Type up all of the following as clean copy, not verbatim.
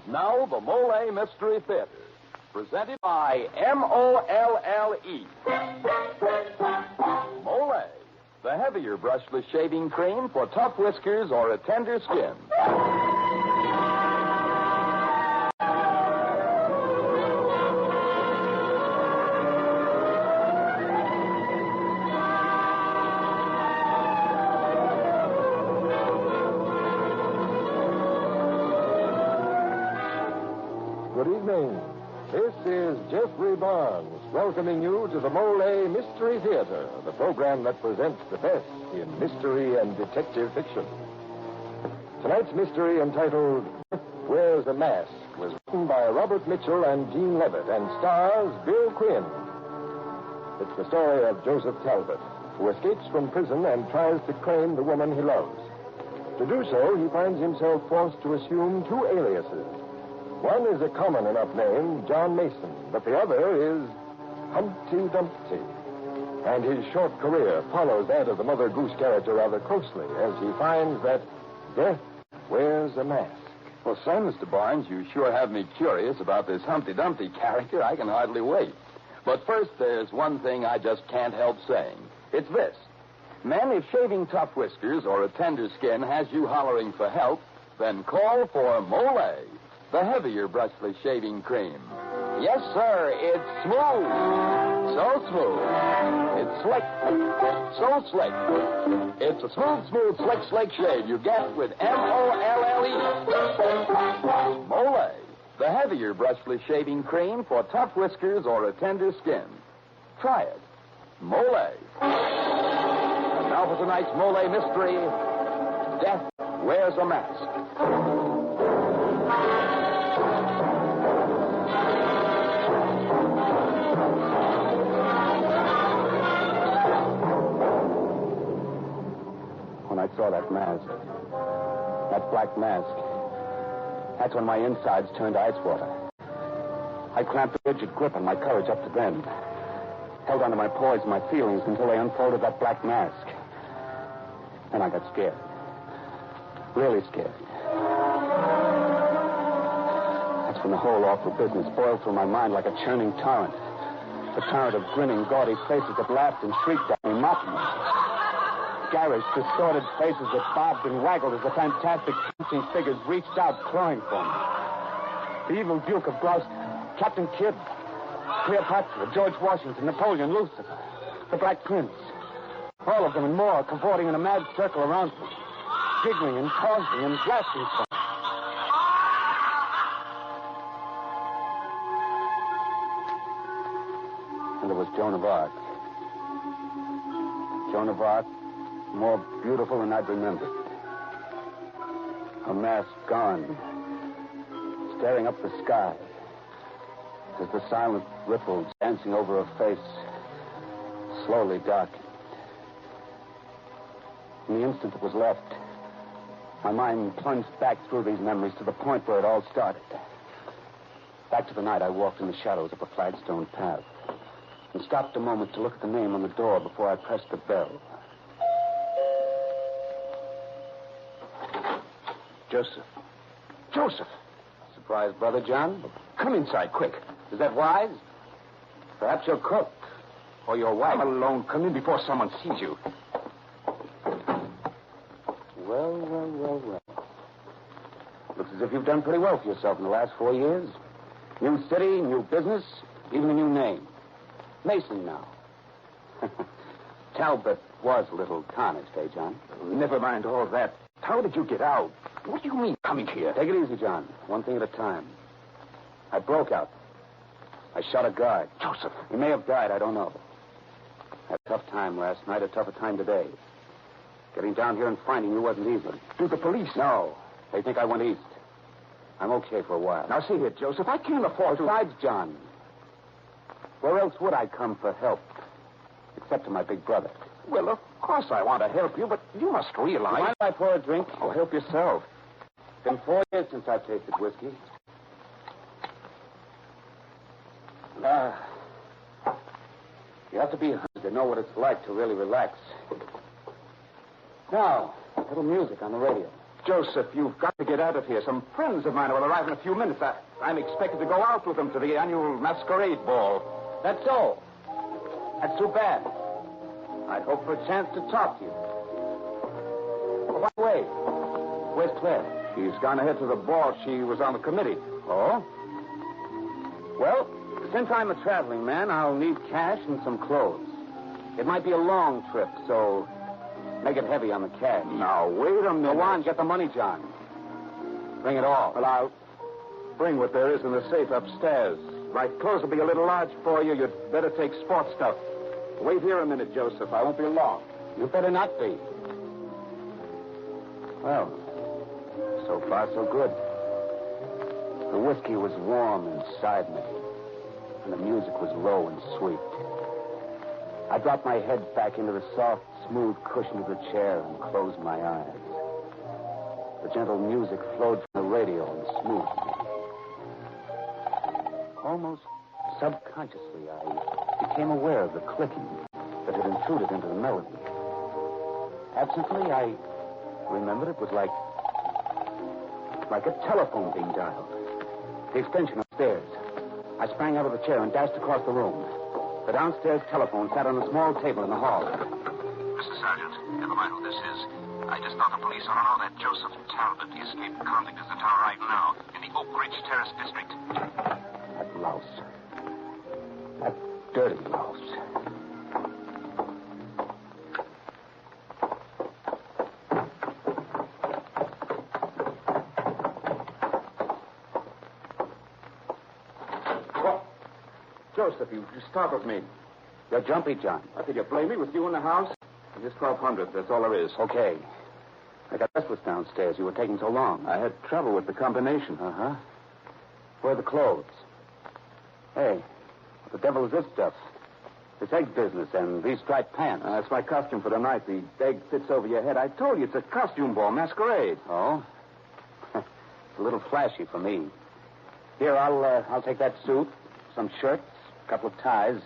Now, the Molle Mystery Theater, presented by Molle. Molle, the heavier brushless shaving cream for tough whiskers or a tender skin. Good evening. This is Jeffrey Barnes welcoming you to the Molle Mystery Theater, the program that presents the best in mystery and detective fiction. Tonight's mystery, entitled Wears a Mask, was written by Robert Mitchell and Gene Levitt and stars Bill Quinn. It's the story of Joseph Talbot, who escapes from prison and tries to claim the woman he loves. To do so, he finds himself forced to assume two aliases. One is a common enough name, John Mason, but the other is Humpty Dumpty. And his short career follows that of the Mother Goose character rather closely as he finds that death wears a mask. Well, say, Mr. Barnes, you sure have me curious about this Humpty Dumpty character. I can hardly wait. But first, there's one thing I just can't help saying. It's this. Men, if shaving tough whiskers or a tender skin has you hollering for help, then call for Molle, the heavier brushless shaving cream. Yes, sir, it's smooth. So smooth. It's slick. So slick. It's a smooth, slick shave you get with Molle. Molle, the heavier brushless shaving cream for tough whiskers or a tender skin. Try it. Molle. And now for tonight's Molle mystery, Death Wears a Mask. When I saw that mask, that black mask, that's when my insides turned ice water. I clamped a rigid grip on my courage up to then, held onto my poise and my feelings until they unfolded that black mask. Then I got scared. Really scared. That's when the whole awful business boiled through my mind like a churning torrent. A torrent of grinning, gaudy faces that laughed and shrieked at me, mocked me. Garish, distorted faces that bobbed and waggled as the fantastic, punching figures reached out, clawing for me. The evil Duke of Gloucester, Captain Kidd, Cleopatra, George Washington, Napoleon, Lucifer, the Black Prince. All of them and more cavorting in a mad circle around me, giggling and taunting and blasting for me. And there was Joan of Arc. Joan of Arc, more beautiful than I'd remembered. Her mask gone, staring up the sky as the silent ripples dancing over her face slowly darkened. In the instant that was left, my mind plunged back through these memories to the point where it all started. Back to the night I walked in the shadows of a flagstone path and stopped a moment to look at the name on the door before I pressed the bell. Joseph. Surprise, Brother John? Come inside, quick. Is that wise? Perhaps your cook or your wife. I'm alone. Come in before someone sees you. Well. Looks as if you've done pretty well for yourself in the last 4 years. New city, new business, even a new name. Mason now. Talbot was a little tarnished, eh, John? Never mind all that. How did you get out? What do you mean, coming here? Take it easy, John. One thing at a time. I broke out. I shot a guard. Joseph. He may have died, I don't know. Had a tough time last night, a tougher time today. Getting down here and finding you wasn't easy. Do the police? No. They think I went east. I'm okay for a while. Now, see here, Joseph, I can't afford to... Besides, John, where else would I come for help? Except to my big brother. Well, of course I want to help you, but you must realize... Mind if I pour a drink? Oh, help yourself. It's been 4 years since I've tasted whiskey. You have to be hungry to know what it's like to really relax. Now, a little music on the radio. Joseph, you've got to get out of here. Some friends of mine will arrive in a few minutes. I'm expected to go out with them to the annual masquerade ball. That's so. That's too bad. I'd hope for a chance to talk to you. Oh, by the way, where's Claire? She's gone ahead to the ball. She was on the committee. Oh? Well, since I'm a traveling man, I'll need cash and some clothes. It might be a long trip, so make it heavy on the cash. Now, wait a minute. Go on, get the money, John. Bring it all. Well, I'll bring what there is in the safe upstairs. My clothes will be a little large for you. You'd better take sports stuff. Wait here a minute, Joseph. I won't be long. You better not be. Well, so far so good. The whiskey was warm inside me, and the music was low and sweet. I dropped my head back into the soft, smooth cushion of the chair and closed my eyes. The gentle music flowed from the radio and smoothed me. Almost subconsciously, I became aware of the clicking that had intruded into the melody. Absently, I remembered it was like a telephone being dialed. The extension upstairs. I sprang out of the chair and dashed across the room. The downstairs telephone sat on a small table in the hall. Mr. Sergeant, never mind who this is. I just thought the police ought to know that Joseph Talbot, the escaped convict, is in town right now, in the Oak Ridge Terrace district. That louse. That dirty louse. Joseph, you startled me. You're jumpy, John. Did you blame me with you in the house? Just 1,200. That's all there is. Okay. I got restless downstairs. You were taking so long. I had trouble with the combination. Uh-huh. Where are the clothes? Hey, what the devil is this stuff? This egg business and these striped pants. That's my costume for tonight. The egg fits over your head. I told you it's a costume ball, masquerade. Oh? It's a little flashy for me. Here, I'll take that suit, some shirts, a couple of ties,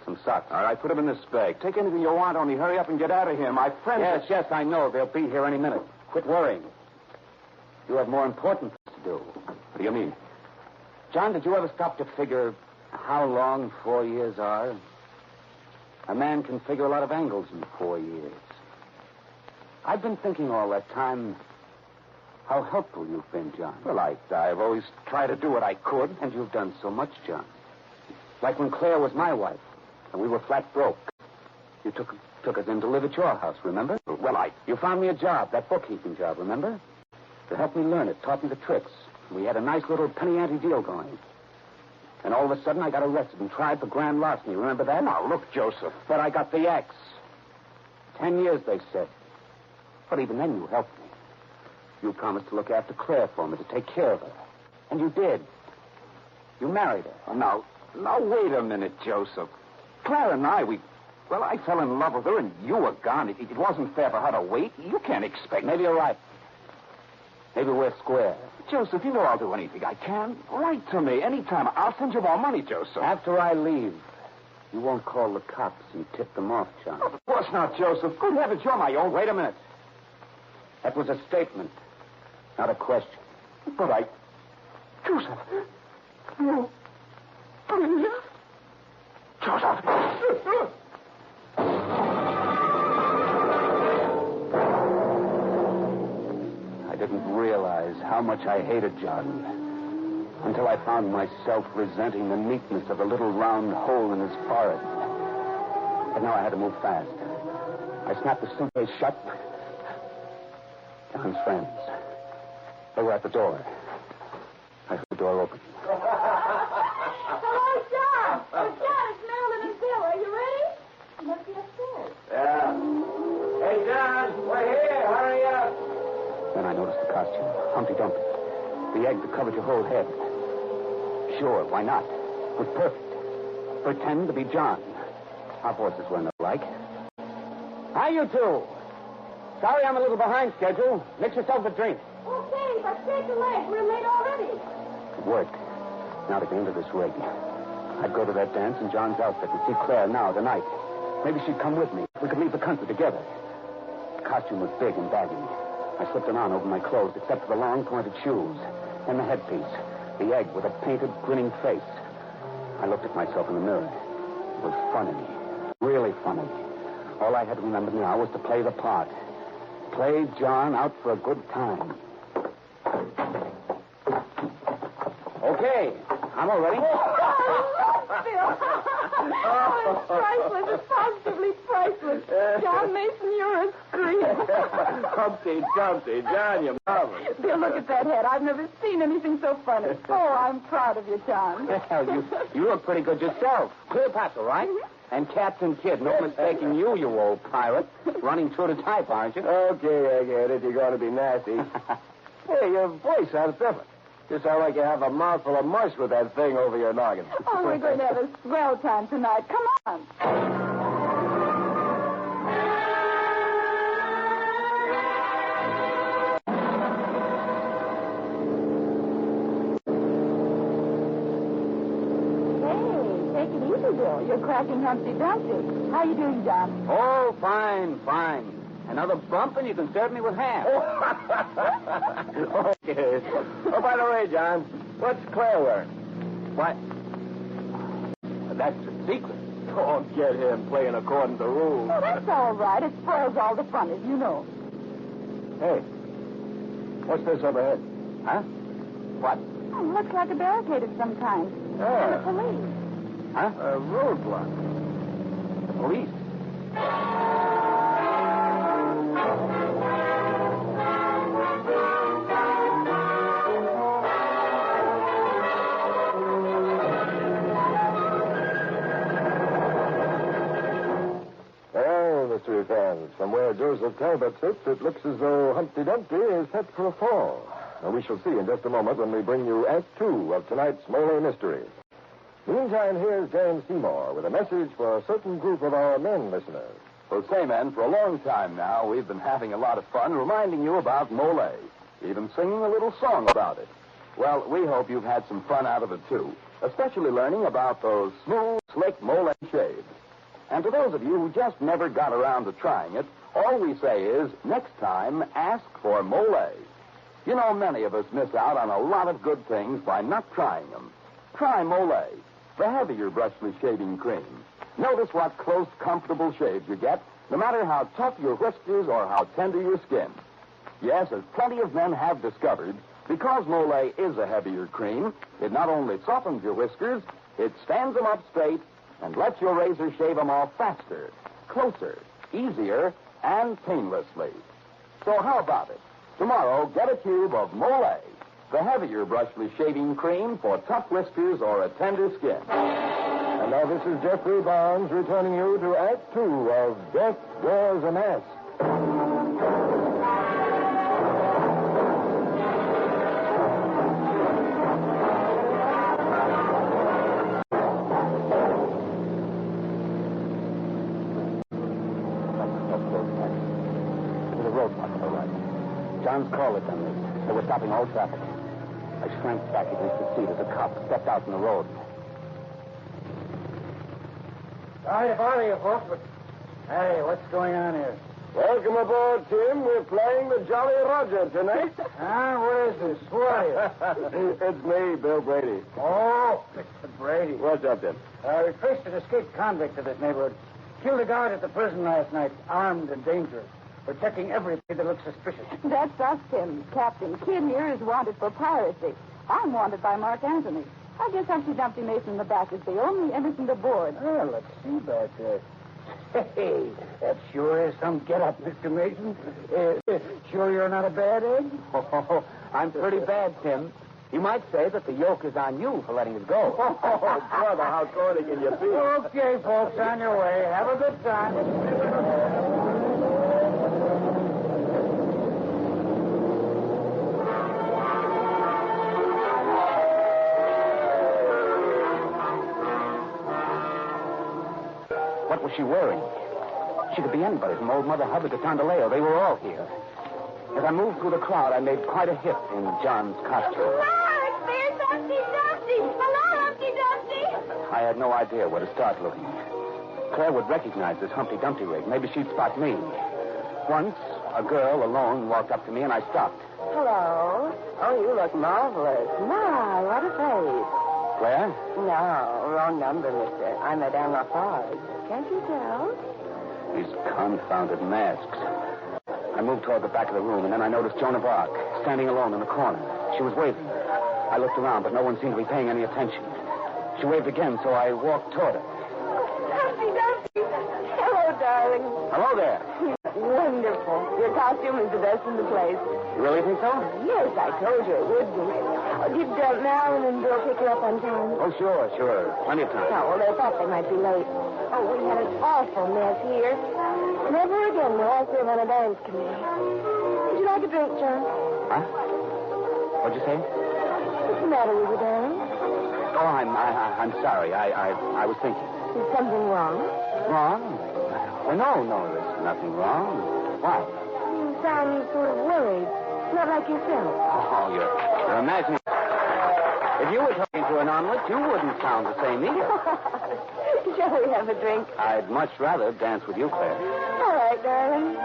some socks. All right, put them in this bag. Take anything you want, only hurry up and get out of here. My friends... Yes, I know. They'll be here any minute. Quit worrying. You have more important things to do. What do you mean? John, did you ever stop to figure how long 4 years are? A man can figure a lot of angles in 4 years. I've been thinking all that time how helpful you've been, John. Well, I've always tried to do what I could. And you've done so much, John. Like when Claire was my wife, and we were flat broke. You took us in to live at your house, remember? Well, You found me a job, that bookkeeping job, remember? To help me learn it, taught me the tricks. We had a nice little penny-ante deal going. And all of a sudden, I got arrested and tried for grand larceny. Remember that? Now, look, Joseph. But I got the X. 10 years, they said. But even then, you helped me. You promised to look after Claire for me, to take care of her. And you did. You married her. Now, wait a minute, Joseph. Claire and I fell in love with her, and you were gone. It wasn't fair for her to wait. You can't expect... Maybe you're right. Maybe we're square. Joseph, you know I'll do anything I can. Write to me anytime. I'll send you more money, Joseph. After I leave, you won't call the cops and tip them off, John. Of course not, Joseph. Good heavens, you're my own. Wait a minute. That was a statement, not a question. But Joseph. No. Please. Joseph. I didn't realize how much I hated John until I found myself resenting the neatness of the little round hole in his forehead. But now I had to move fast. I snapped the suitcase shut. John's friends. They were at the door. I heard the door open. Hello, John. Oh, John, it's Marilyn and Bill. Are you ready? You must be upstairs. Yeah. Hey, John, we're here. Hurry up. Then I noticed the costume. Humpty Dumpty. The egg that covered your whole head. Sure, why not? It was perfect. Pretend to be John. Our voices weren't alike. Hi, you two. Sorry I'm a little behind schedule. Mix yourself a drink. Okay, but take the leg. We're late already. It worked. Now to get into this rig. I'd go to that dance in John's outfit and see Claire now, tonight. Maybe she'd come with me. We could leave the country together. The costume was big and baggy. I slipped it on over my clothes, except for the long, pointed shoes and the headpiece, the egg with a painted, grinning face. I looked at myself in the mirror. It was funny, really funny. All I had to remember now was to play the part. Play John out for a good time. Okay, I'm all ready. Oh, it's priceless. It's positively priceless. John Mason, you're a scream. Humpty Dumpty, John, you marvelous. Bill, look at that head. I've never seen anything so funny. Oh, I'm proud of you, John. Well, you look pretty good yourself. Cleopatra, right? Mm-hmm. And Captain Kidd, no mistaking you old pirate. Running true to type, aren't you? Okay, I get it. You're going to be nasty. Hey, your voice sounds different. You sound like you have a mouthful of mush with that thing over your noggin. Oh, we're going to have a swell time tonight. Come on. Hey, take it easy, Bill. You're cracking Humpty Dumpty. How you doing, John? Oh, fine, fine. Another bump and you can serve me with ham. Okay. Oh, by the way, John, what's Claire wearing? What? That's a secret. Don't get him playing according to rules. Oh, that's all right. It spoils all the fun, as you know. Hey, what's this overhead? Huh? What? Oh, looks like a barricade of some kind. Yeah. And the police. Huh? A roadblock. The police. Mystery fans, from where Joseph Talbot sits, it looks as though Humpty Dumpty is set for a fall. Now, we shall see in just a moment when we bring you Act 2 of tonight's Molle Mystery. Meantime, here's James Seymour with a message for a certain group of our men listeners. Well, say, men, for a long time now, we've been having a lot of fun reminding you about Molle, even singing a little song about it. Well, we hope you've had some fun out of it, too, especially learning about those smooth, slick Molle shaves. And to those of you who just never got around to trying it, all we say is, next time, ask for Molle. You know, many of us miss out on a lot of good things by not trying them. Try Molle, the heavier brushless shaving cream. Notice what close, comfortable shaves you get, no matter how tough your whiskers or how tender your skin. Yes, as plenty of men have discovered, because Molle is a heavier cream, it not only softens your whiskers, it stands them up straight and lets your razor shave them off faster, closer, easier, and painlessly. So how about it? Tomorrow, get a tube of Molle, the heavier brushless shaving cream for tough whiskers or a tender skin. And now this is Jeffrey Barnes returning you to Act 2 of Death Wears a Mask. John's call had done this. They were stopping all traffic. I shrank back against the seat as a cop stepped out in the road. Sorry to bother you, folks, but... Hey, what's going on here? Welcome aboard, Tim. We're playing the Jolly Roger tonight. What is this? Who are you? It's me, Bill Brady. Oh, Mr. Brady. What's up, Tim? We traced an escaped convict to this neighborhood. Killed a guard at the prison last night, armed and dangerous. We're checking everything that looks suspicious. That's us, Tim. Captain Kidd here is wanted for piracy. I'm wanted by Mark Anthony. I guess Humpty Dumpty Mason in the back is the only innocent aboard. Well, let's see back there. Hey, that sure is some get-up, Mr. Mason. Sure you're not a bad egg? Oh, I'm pretty bad, Tim. You might say that the yoke is on you for letting it go. Oh, brother, how corny can you be? Okay, folks, on your way. Have a good time. What was she wearing? She could be anybody from Old Mother Hubbard to Tondaleo. They were all here. As I moved through the crowd, I made quite a hit in John's costume. Mark, there's Humpty Dumpty. Hello, Humpty Dumpty. I had no idea where to start looking. Claire would recognize this Humpty Dumpty rig. Maybe she'd spot me. Once, A girl alone walked up to me, and I stopped. Hello. Oh, you look marvelous. My, what a face. Claire? No, wrong number, mister. I'm Madame Lafarge. Can't you tell? These confounded masks. I moved toward the back of the room, and then I noticed Joan of Arc standing alone in the corner. She was waving. I looked around, but no one seemed to be paying any attention. She waved again, so I walked toward her. Dumpty. Hello, darling. Hello there. Wonderful. Your costume is the best in the place. You really think so? Yes, I told you it would be. Oh, did Marilyn and Bill pick you up on time? Oh, sure. Plenty of time. No, well, they thought they might be late. Oh, we had an awful mess here. Never again will I serve on a dance committee. Would you like a drink, John? Huh? What'd you say? What's the matter with you, darling? Oh, I'm sorry. I was thinking. Is something wrong? Wrong? Well, no, there's nothing wrong. Why? You sound sort of worried. Not like yourself. Oh, you're imagining. If you were talking to an omelet, you wouldn't sound the same either. Shall we have a drink? I'd much rather dance with you, Claire. All right, darling.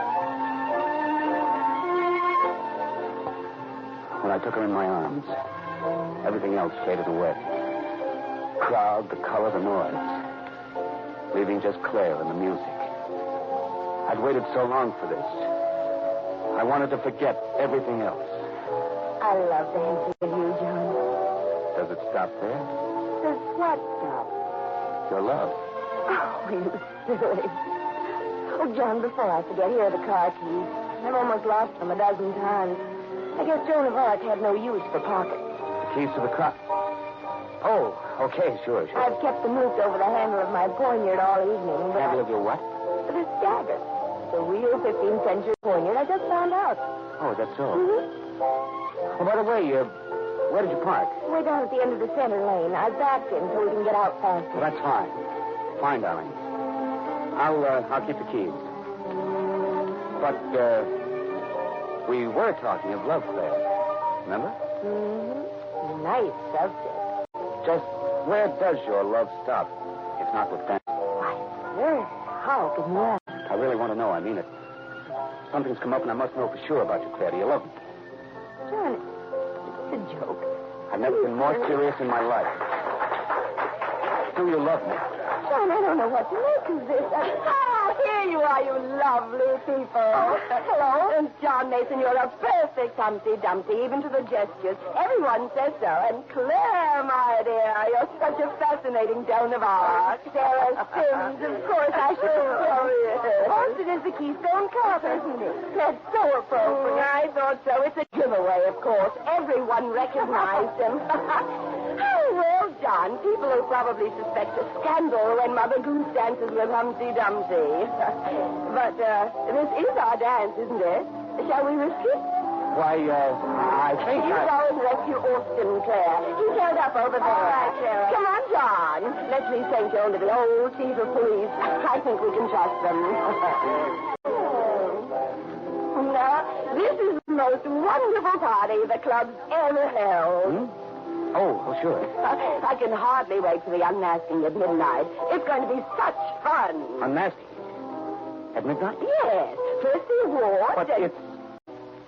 When I took her in my arms, everything else faded away. Crowd, the color, the noise. Leaving just Claire and the music. I'd waited so long for this. I wanted to forget everything else. I love dancing with you, John. Does it stop there? Does what stop? Your love. Oh, you silly. Oh, John, before I forget, here are the car keys. I've almost lost them a dozen times. I guess Joan of Arc had no use for pockets. The keys to the car. Oh, okay, sure. I've kept them looped over the handle of my poignard all evening. Handle of your what? This dagger. The real 15th century poignard. I just found out. Oh, that's so. Mm-hmm. Oh, by the way, where did you park? Way down at the end of the center lane. I backed in so we can get out faster. Well, that's fine. Fine, darling. I'll keep the keys. But, we were talking of love, Claire. Remember? Mm-hmm. Nice subject. Just where does your love stop, if not with dancing? Why, sir, how can you ask? I really want to know. I mean it. Something's come up, and I must know for sure about you, Claire. Do you love me? John, it's a joke. I've never been more serious in my life. Do you love me? John, I don't know what to make of this. Here you are, you lovely people. Hello. And John Mason, you're a perfect Humpty Dumpty, even to the gestures. Everyone says so. And Claire, my dear, you're such a fascinating Joan of Arc. Sarah Sims, of course I should tell you. Austin is the Keystone Cop, isn't it? That's so appropriate. I thought so. It's a giveaway, of course. Everyone recognized him. Oh, well, John, people will probably suspect a scandal when Mother Goose dances with Humpty Dumpty. But this is our dance, isn't it? Shall we risk it? Why, I think You go and rescue Austin, Claire. He's held up over there. All right, Sarah. Come on, John. Let's leave St. Joan to the old chief of police. I think we can trust them. Now, this is the most wonderful party the club's ever held. Oh, sure. I can hardly wait for the unmasking at midnight. It's going to be such fun. Unmasking? At midnight? Yes. First the award. But it's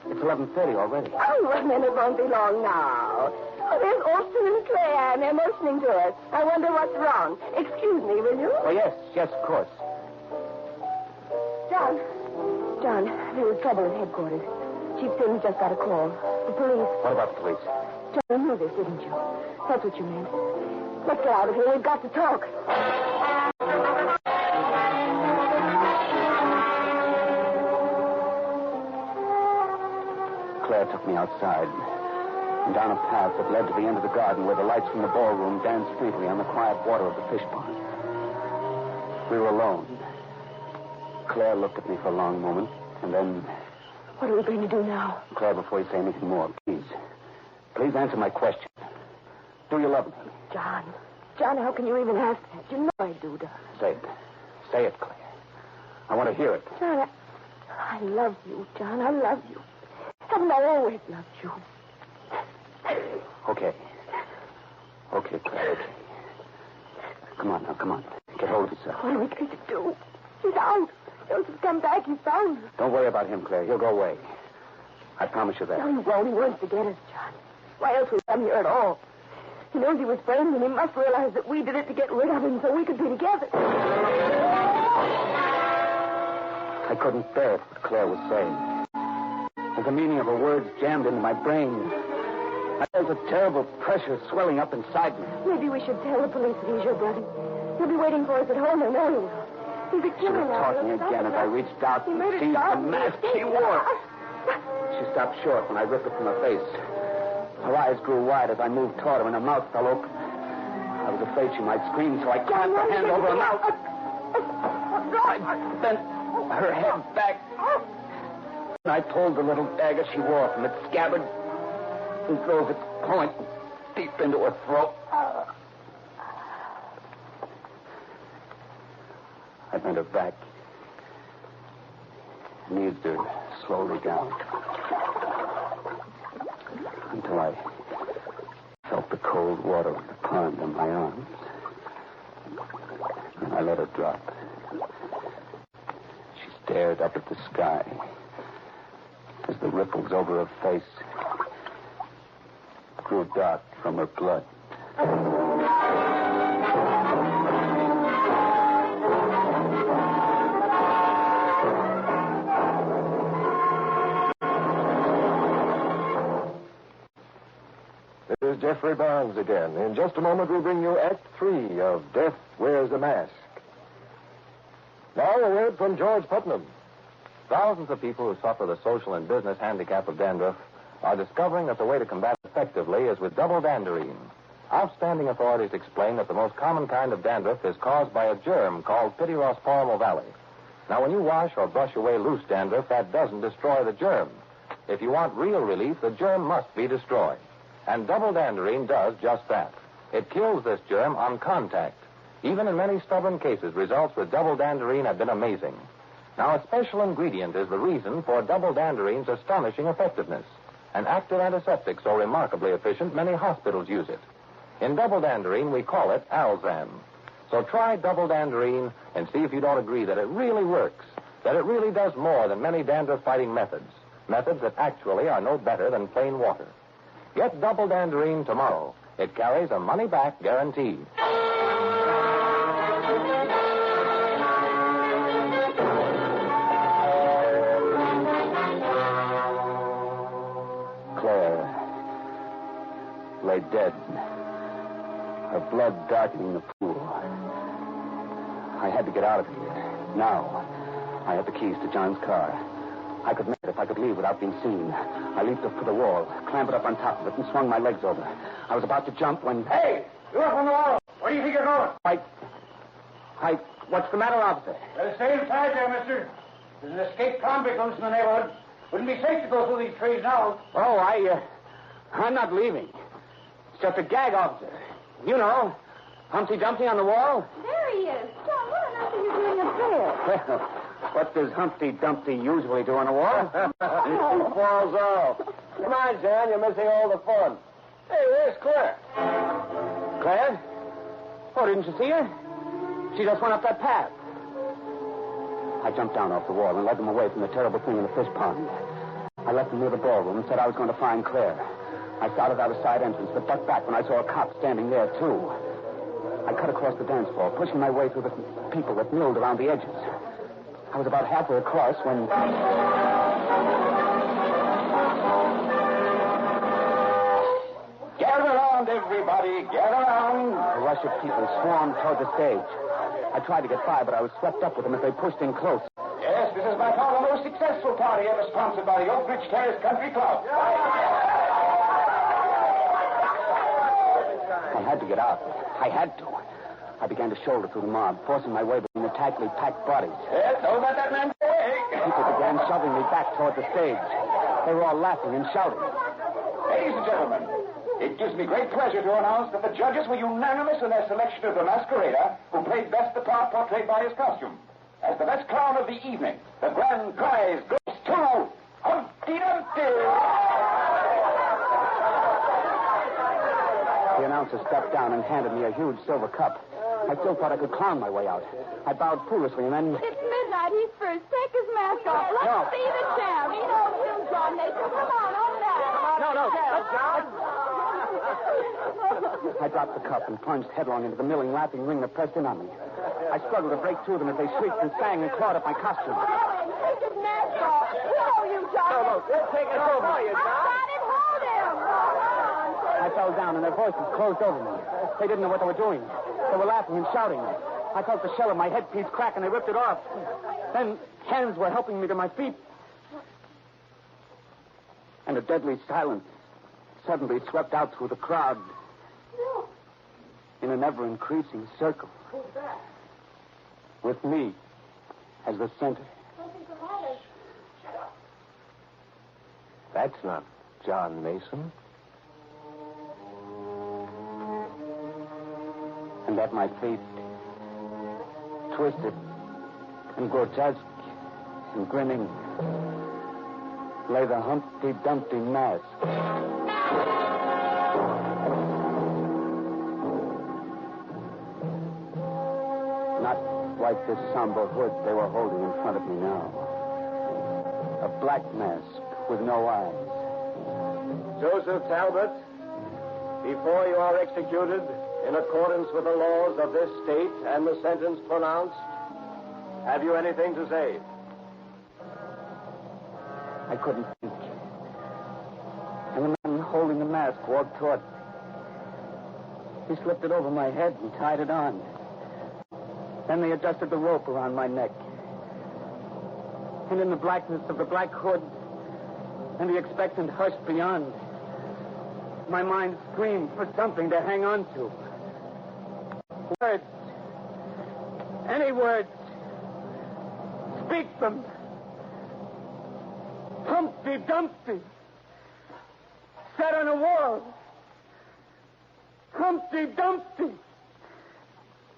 11:30 already. Oh, well, then it won't be long now. Oh, there's Austin and Claire, and they're motioning to us. I wonder what's wrong. Excuse me, will you? Oh, yes, of course. John, there was trouble at headquarters. Chief Sims just got a call. The police. What about the police? John, you knew this, didn't you? That's what you meant. Let's get out of here. We've got to talk. Claire took me outside and down a path that led to the end of the garden where the lights from the ballroom danced faintly on the quiet water of the fish pond. We were alone. Claire looked at me for a long moment, and then... What are we going to do now? Claire, before you say anything more, please answer my question. Do you love me? John, how can you even ask that? You know I do, darling. Say it. Say it, Claire. I want to hear it. John, I love you, John. I love you. Haven't I always loved you? Okay. Okay, Claire, okay. Come on now, come on. Get hold of yourself. What are we going to do? He's out. Joseph's come back. He's found us. Don't worry about him, Claire. He'll go away. I promise you that. No, he won't. He wants to get us, John. Why else would we come here at all? He knows he was framed, and he must realize that we did it to get rid of him so we could be together. I couldn't bear what Claire was saying. There's the meaning of her words jammed into my brain. I felt a terrible pressure swelling up inside me. Maybe we should tell the police that he's your brother. He'll be waiting for us at home. I know he will. He's a She killer was now. talking again as I reached out and murdered seized the John. mask she wore. She stopped short when I ripped it from her face. Her eyes grew wide as I moved toward her, and her mouth fell open. I was afraid she might scream, so I clamped her hand over her mouth. I bent her head back. And I pulled the little dagger she wore from its scabbard and drove its point deep into her throat. I bent her back and eased her slowly down until I felt the cold water of the pond in my arms. And I let her drop. She stared up at the sky as the ripples over her face grew dark from her blood. This is Jeffrey Barnes again. In just a moment, we'll bring you Act 3 of Death Wears a Mask. Now, a word from George Putnam. Thousands of people who suffer the social and business handicap of dandruff are discovering that the way to combat it effectively is with double danderine. Outstanding authorities explain that the most common kind of dandruff is caused by a germ called Pityrosporium ovale. Now, when you wash or brush away loose dandruff, that doesn't destroy the germ. If you want real relief, the germ must be destroyed. And double danderine does just that. It kills this germ on contact. Even in many stubborn cases, results with double danderine have been amazing. Now, a special ingredient is the reason for double danderine's astonishing effectiveness. An active antiseptic so remarkably efficient, many hospitals use it. In double danderine, we call it Alzam. So try double danderine and see if you don't agree that it really works, that it really does more than many dandruff-fighting methods that actually are no better than plain water. Get double danderine tomorrow. It carries a money-back guarantee. Claire lay dead, her blood darkening the pool. I had to get out of here. Now, I had the keys to John's car. I could make it if I could leave without being seen. I leaped up to the wall, clambered up on top of it, and swung my legs over. I was about to jump when... Hey! You're up on the wall. Where do you think you're going? What's the matter, officer? Well, stay inside there, mister. There's an escaped convict loose in the neighborhood. Wouldn't be safe to go through these trees now. Oh, I'm not leaving. It's just a gag, officer. You know, Humpty Dumpty on the wall. There he is. John, what on earth are you doing up there? Well, what does Humpty Dumpty usually do on a wall? He falls off. Come on, John. You're missing all the fun. Hey, where's Claire? Claire? Oh, didn't you see her? She just went up that path. I jumped down off the wall and led them away from the terrible thing in the fish pond. I left them near the ballroom and said I was going to find Claire. I started out a side entrance, but ducked back when I saw a cop standing there, too. I cut across the dance floor, pushing my way through the people that milled around the edges. I was about halfway across when... Gather around, everybody. Gather around. A rush of people swarmed toward the stage. I tried to get by, but I was swept up with them as they pushed in close. Yes, this is by far the most successful party ever sponsored by the Oak Ridge Terrace Country Club. I had to get out. I had to. I began to shoulder through the mob, forcing my way between the tightly packed bodies. Yes, don't let that man go away. People began shoving me back toward the stage. They were all laughing and shouting. Ladies and gentlemen, it gives me great pleasure to announce that the judges were unanimous in their selection of the masquerader who played best the part portrayed by his costume. As the best clown of the evening, the grand prize goes to Humpty Dumpty. The announcer stepped down and handed me a huge silver cup. I still thought I could clown my way out. I bowed foolishly and then... It's midnight. right. He's first. Take his mask off. Let's see the champ. He knows you, John Mason. Come on, over there. No. I dropped the cup and plunged headlong into the milling, laughing ring that pressed in on me. I struggled to break through them as they shrieked and sang and clawed at my costume. Take his mask off. We know you, John. No, they'll take us over. Got him. Hold him. I fell down, and their voices closed over me. They didn't know what they were doing. They were laughing and shouting. I felt the shell of my headpiece crack, and they ripped it off. Then hands were helping me to my feet. And a deadly silence suddenly swept out through the crowd in an ever-increasing circle, with me as the center. That's not John Mason. And at my feet, twisted and grotesque and grinning, lay the Humpty Dumpty mask. Not like this somber hood they were holding in front of me now. A black mask with no eyes. Joseph Talbot, before you are executed, in accordance with the laws of this state and the sentence pronounced, have you anything to say? I couldn't think. And the man holding the mask walked toward me. He slipped it over my head and tied it on. Then they adjusted the rope around my neck. And in the blackness of the black hood and the expectant hush beyond, my mind screamed for something to hang on to. Words. Any words. Speak them. Humpty Dumpty. Set on a wall. Humpty Dumpty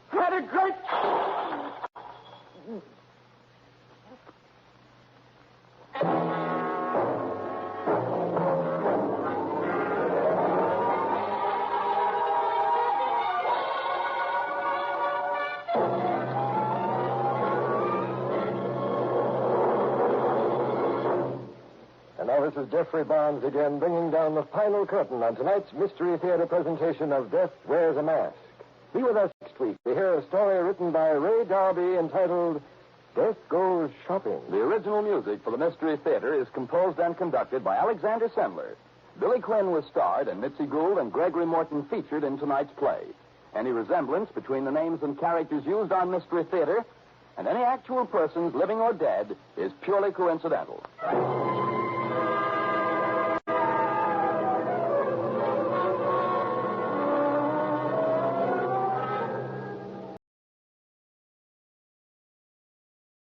had a great... And now this is Jeffrey Barnes again, bringing down the final curtain on tonight's Mystery Theater presentation of Death Wears a Mask. Be with us next week to hear a story written by Ray Darby entitled Death Goes Shopping. The original music for the Mystery Theater is composed and conducted by Alexander Semmler. Billy Quinn was starred, and Mitzi Gould and Gregory Morton featured in tonight's play. Any resemblance between the names and characters used on Mystery Theater and any actual persons, living or dead, is purely coincidental.